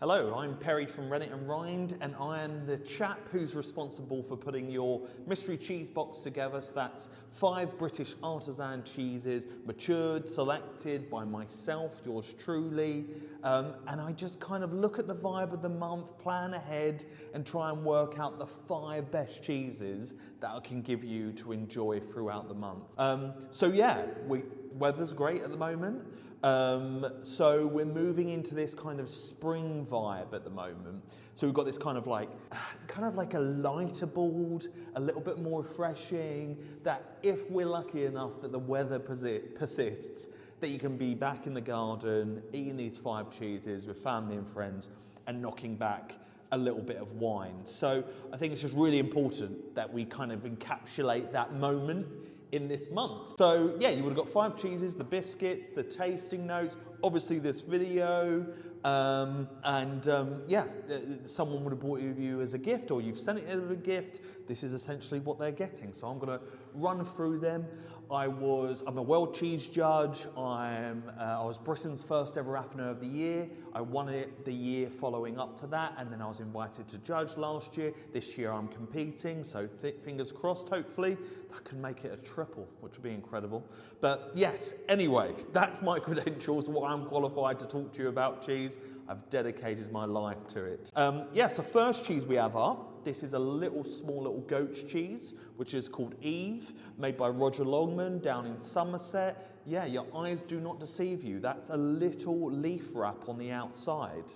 Hello, I'm Perry from Rennet Rind, and I am the chap who's responsible for putting your mystery cheese box together. So that's 5 British artisan cheeses, matured, selected by myself, yours truly. And I just kind of look at the vibe of the month, plan ahead, and try and work out the 5 best cheeses that I can give you to enjoy throughout the month. Weather's great at the moment. So we're moving into this kind of spring vibe at the moment. So we've got this kind of like a lighter board, a little bit more refreshing, that if we're lucky enough that the weather persists, that you can be back in the garden, eating these 5 cheeses with family and friends and knocking back a little bit of wine. So I think it's just really important that we kind of encapsulate that moment in this month. So yeah, you would have got 5 cheeses, the biscuits, the tasting notes, obviously this video, someone would have bought you as a gift, or you've sent it as a gift. This is essentially what they're getting. So I'm gonna run through them. I'm a world cheese judge. I was Britain's first ever Affineur of the year. I won it the year following up to that, and then I was invited to judge last year. This year I'm competing, so fingers crossed, hopefully. That could make it a triple, which would be incredible. But yes, anyway, that's my credentials, why I'm qualified to talk to you about cheese. I've dedicated my life to it. So first cheese we have up, this is a small little goat's cheese, which is called Eve, made by Roger Longman down in Somerset. Yeah, your eyes do not deceive you. That's a little leaf wrap on the outside.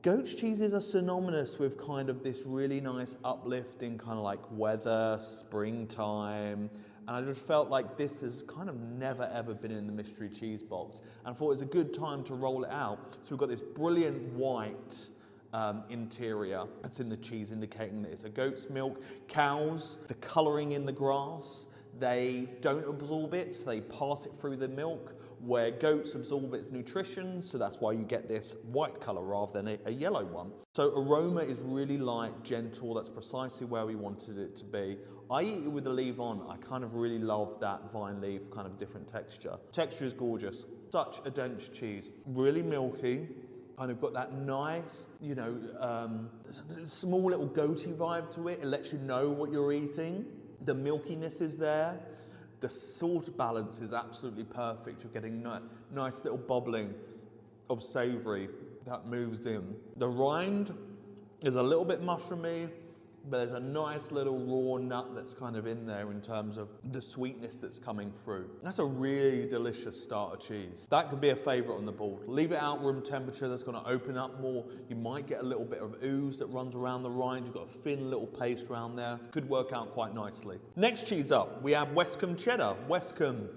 Goat's cheeses are synonymous with kind of this really nice uplifting kind of like weather, springtime. And I just felt like this has kind of never ever been in the mystery cheese box. And I thought it was a good time to roll it out. So we've got this brilliant white interior that's in the cheese, indicating that it's a goat's milk. Cows, the colouring in the grass, they don't absorb it, so they pass it through the milk, where goats absorb its nutrition, so that's why you get this white colour rather than a yellow one. So aroma is really light, gentle, that's precisely where we wanted it to be. I eat it with the leaf on. I kind of really love that vine leaf kind of different texture. Texture is gorgeous. Such a dense cheese, really milky. Kind of got that nice, small little goaty vibe to it. It lets you know what you're eating. The milkiness is there. The salt balance is absolutely perfect. You're getting nice little bubbling of savoury that moves in. The rind is a little bit mushroomy, but there's a nice little raw nut that's kind of in there in terms of the sweetness that's coming through. That's a really delicious starter cheese. That could be a favourite on the board. Leave it out room temperature, that's going to open up more. You might get a little bit of ooze that runs around the rind. You've got a thin little paste around there. Could work out quite nicely. Next cheese up, we have Westcombe cheddar. Westcombe,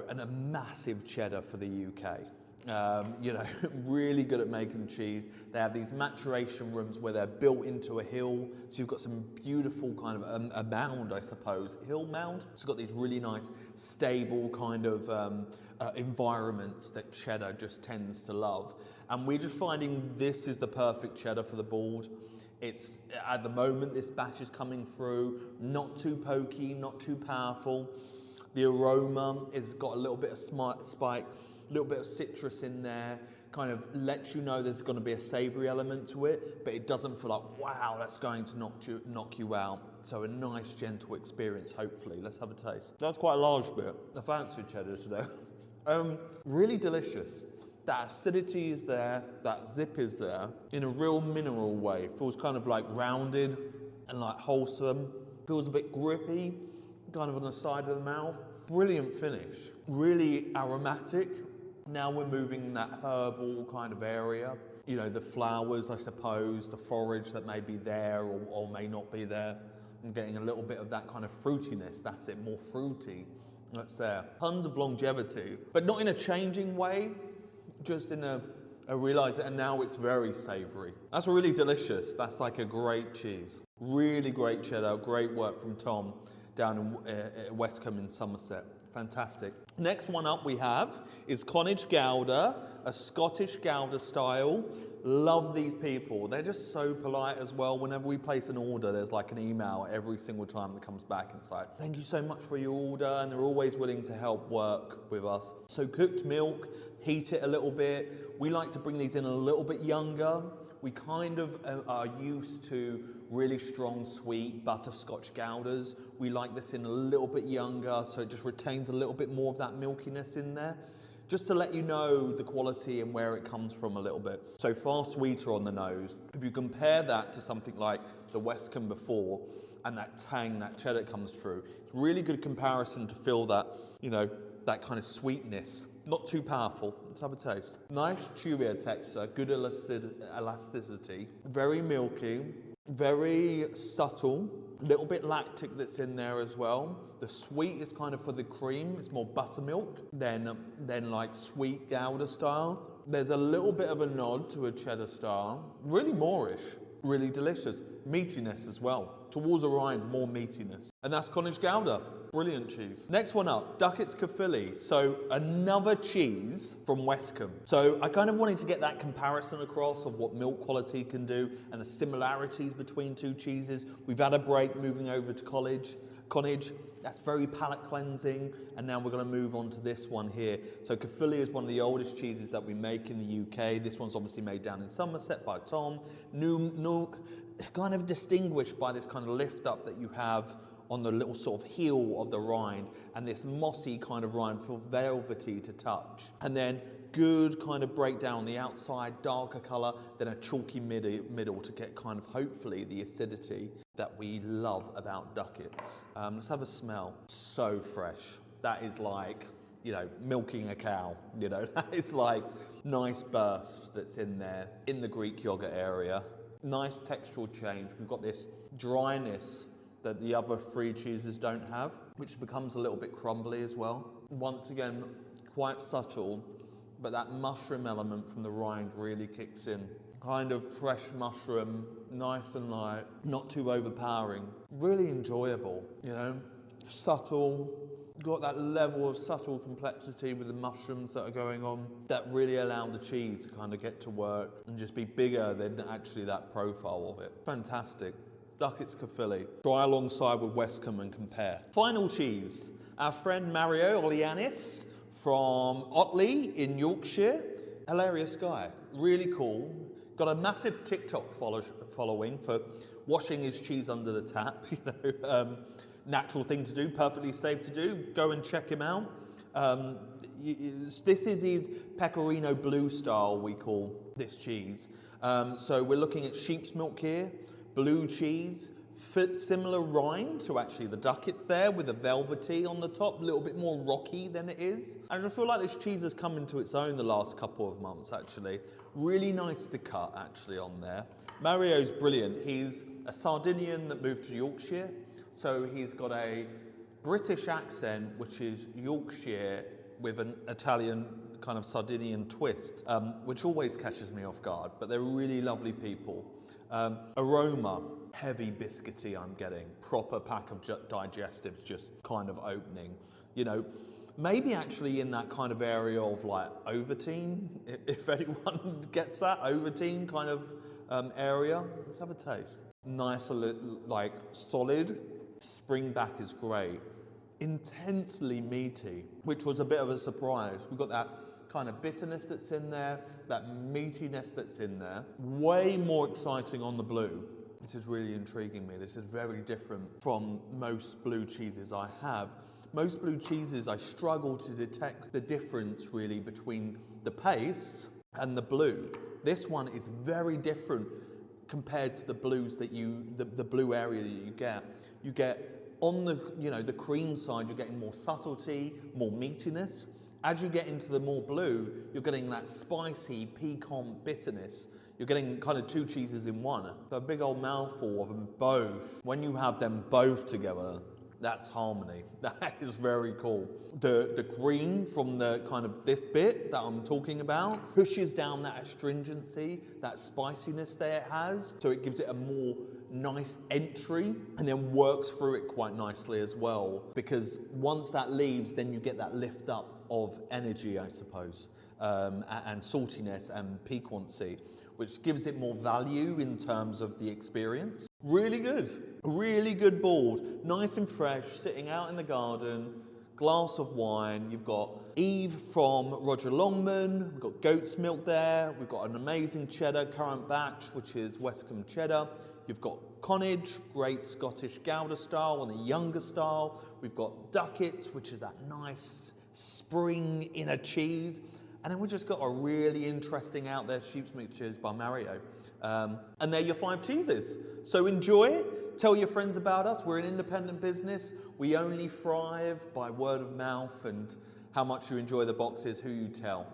and a massive cheddar for the UK. Really good at making cheese. They have these maturation rooms where they're built into a hill. So you've got some beautiful kind of a mound, I suppose, hill mound. So it's got these really nice, stable kind of environments that cheddar just tends to love. And we're just finding this is the perfect cheddar for the board. It's, at the moment, this batch is coming through, not too pokey, not too powerful. The aroma has got a little bit of spike, a little bit of citrus in there, kind of lets you know there's going to be a savoury element to it, but it doesn't feel like, wow, that's going to knock you out. So a nice, gentle experience, hopefully. Let's have a taste. That's quite a large bit. I fancy cheddar today. Really delicious. That acidity is there, that zip is there, in a real mineral way. Feels kind of like rounded and like wholesome. Feels a bit grippy, kind of on the side of the mouth. Brilliant finish. Really aromatic. Now we're moving in that herbal kind of area. The flowers, I suppose, the forage that may be there or may not be there. I'm getting a little bit of that kind of fruitiness. That's it, more fruity. That's there. Tons of longevity, but not in a changing way, just in a realize it, and now it's very savoury. That's really delicious. That's like a great cheese. Really great cheddar, great work from Tom down in Westcombe in Somerset. Fantastic. Next one up we have is Connage Gouda, a Scottish Gouda style. Love these people. They're just so polite as well. Whenever we place an order, there's like an email every single time that comes back and it's like, thank you so much for your order. And they're always willing to help work with us. So cooked milk, heat it a little bit. We like to bring these in a little bit younger. We kind of are used to really strong, sweet butterscotch Goudas. We like this in a little bit younger, so it just retains a little bit more of that milkiness in there. Just to let you know the quality and where it comes from a little bit. So far sweeter on the nose. If you compare that to something like the Westcombe before, and that tang, that cheddar comes through, it's really good comparison to feel that, you know, that kind of sweetness. Not too powerful. Let's have a taste. Nice chewier texture, good elasticity, very milky, very subtle, a little bit lactic that's in there as well. The sweet is kind of for the cream. It's more buttermilk than like sweet Gouda style. There's a little bit of a nod to a cheddar style. Really Moorish, really delicious. Meatiness as well. Towards the rind, more meatiness. And that's Connage Gouda. Brilliant cheese. Next one up, Duckett's Caerphilly. So another cheese from Westcombe. So I kind of wanted to get that comparison across of what milk quality can do and the similarities between two cheeses. We've had a break moving over to Connage. That's very palate cleansing. And now we're going to move on to this one here. So Caerphilly is one of the oldest cheeses that we make in the UK. This one's obviously made down in Somerset by Tom. Kind of distinguished by this kind of lift up that you have on the little sort of heel of the rind, and this mossy kind of rind, feel velvety to touch. And then good kind of breakdown on the outside, darker colour, then a chalky middle to get kind of hopefully the acidity that we love about Duckett's. Let's have a smell. So fresh. That is like, you know, milking a cow, you know, that is like nice burst that's in there, in the Greek yogurt area. Nice textural change. We've got this dryness that the other three cheeses don't have, which becomes a little bit crumbly as well. Once again, quite subtle, but that mushroom element from the rind really kicks in. Kind of fresh mushroom, nice and light, not too overpowering. Really enjoyable, you know, subtle, got that level of subtle complexity with the mushrooms that are going on that really allow the cheese to kind of get to work and just be bigger than actually that profile of it. Fantastic. Duckett's Caerphilly. Try alongside with Westcombe and compare. Final cheese. Our friend Mario Olianis from Otley in Yorkshire. Hilarious guy. Really cool. Got a massive TikTok following for washing his cheese under the tap. You know, natural thing to do, perfectly safe to do. Go and check him out. This is his pecorino blue style, we call this cheese. So we're looking at sheep's milk here. Blue cheese, similar rind to actually the Duckett's there with the velvety on the top, a little bit more rocky than it is. And I feel like this cheese has come into its own the last couple of months actually. Really nice to cut actually on there. Mario's brilliant. He's a Sardinian that moved to Yorkshire. So he's got a British accent, which is Yorkshire with an Italian kind of Sardinian twist, which always catches me off guard, but they're really lovely people. Aroma, heavy biscuity I'm getting, proper pack of digestives just kind of opening, you know, maybe actually in that kind of area of like Ovaltine, if anyone gets that, Ovaltine kind of area. Let's have a taste. Nice, like solid, springback is great. Intensely meaty, which was a bit of a surprise. We've got that kind of bitterness that's in there, that meatiness that's in there. Way more exciting on the blue. This is really intriguing me. This is very different from most blue cheeses I have. Most blue cheeses, I struggle to detect the difference really between the paste and the blue. This one is very different compared to the blues that the blue area that you get. You get on the, you know, the cream side, you're getting more subtlety, more meatiness. As you get into the more blue, you're getting that spicy, piquant bitterness. You're getting kind of two cheeses in one. So a big old mouthful of them both. When you have them both together, That's harmony. That is very cool. The green from the kind of this bit that I'm talking about pushes down that astringency, that spiciness that it has. So it gives it a more nice entry and then works through it quite nicely as well. Because once that leaves, then you get that lift up of energy, I suppose, and saltiness and piquancy, which gives it more value in terms of the experience. Really good board. Nice and fresh, sitting out in the garden, glass of wine. You've got Eve from Roger Longman, we've got goat's milk there, we've got an amazing cheddar current batch, which is Westcombe cheddar. You've got Connage, great Scottish Gouda style and the younger style. We've got Duckett's, which is that nice spring inner cheese. And then we've just got a really interesting out there sheep's milk cheese by Mario. And they're your 5 cheeses. So enjoy, tell your friends about us. We're an independent business. We only thrive by word of mouth and how much you enjoy the boxes, who you tell.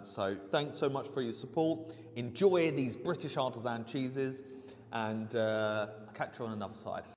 So thanks so much for your support. Enjoy these British artisan cheeses, and I'll catch you on another side.